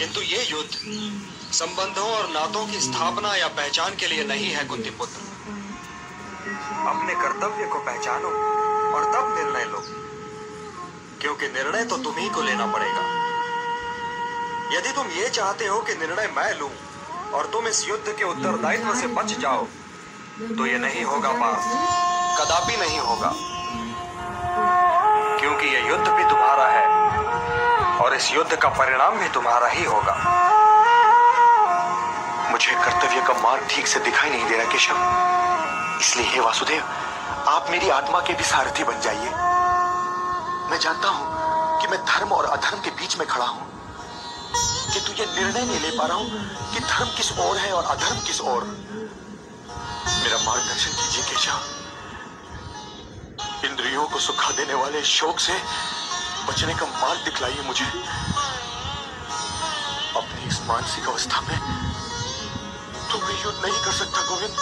किंतु ये युद्ध संबंधों और नातों की स्थापना या पहचान के लिए नहीं है कुंती पुत्र। अपने कर्तव्य को पहचानो और तब निर्णय लो, क्योंकि निर्णय तो तुम्ही को लेना पड़ेगा। यदि तुम ये चाहते हो कि निर्णय मैं लूं और तुम इस युद्ध के उत्तरदायित्व से बच जाओ, तो ये नहीं होगा पार्थ, कदापि नहीं होगा, क्योंकि ये युद्ध भी तुम्हारा है और इस युद्ध का परिणाम भी तुम्हारा ही होगा। मुझे कर्तव्य का मार्ग ठीक से दिखाई नहीं दे रहा केशव, इसलिए हे वासुदेव, आप मेरी आत्मा के भी सारथी बन जाइए। मैं जानता हूं कि मैं धर्म और अधर्म के बीच में खड़ा हूं, किंतु ये निर्णय नहीं ले पा रहा हूं कि धर्म किस ओर है और अधर्म किस ओर। मेरा मार्गदर्शन कीजिए केशव। इंद्रियों को सुखा देने वाले शोक से बचने का मार्ग दिखलाइए मुझे। अपनी इस मानसिक अवस्था में तो मैं युद्ध नहीं कर सकता गोविंद,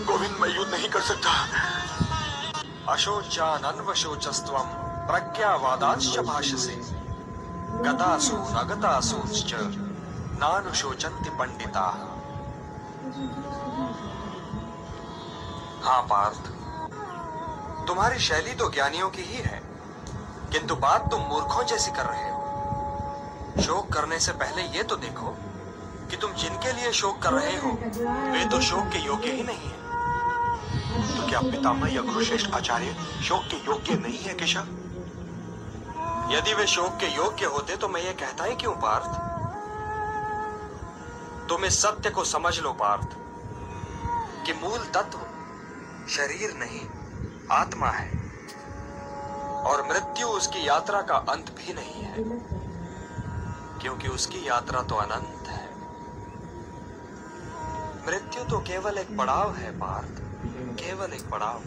गोविंद मैं युद्ध नहीं कर सकता। अशोचानन्वशोचस्त्वं प्रज्ञावादांश्च भाषसे गतासु नगतासुश्च नानुशोचन्ति पंडिताः। हाँ पार्थ, तुम्हारी शैली तो ज्ञानियों की ही है, किंतु बात तुम मूर्खों जैसी कर रहे हो। शोक करने से पहले ये तो देखो कि तुम जिनके लिए शोक कर रहे हो वे तो शोक के योग्य ही नहीं है। तो क्या पितामह या गुरुश्रेष्ठ आचार्य शोक के योग्य नहीं है केशव? यदि वे शोक के योग्य होते तो मैं ये कहता ही क्यों पार्थ। तुम इस सत्य को समझ लो पार्थ कि मूल तत्व शरीर नहीं आत्मा है, और मृत्यु उसकी यात्रा का अंत भी नहीं है, क्योंकि उसकी यात्रा तो अनंत है। मृत्यु तो केवल एक पड़ाव है पार्थ, केवल एक पड़ाव।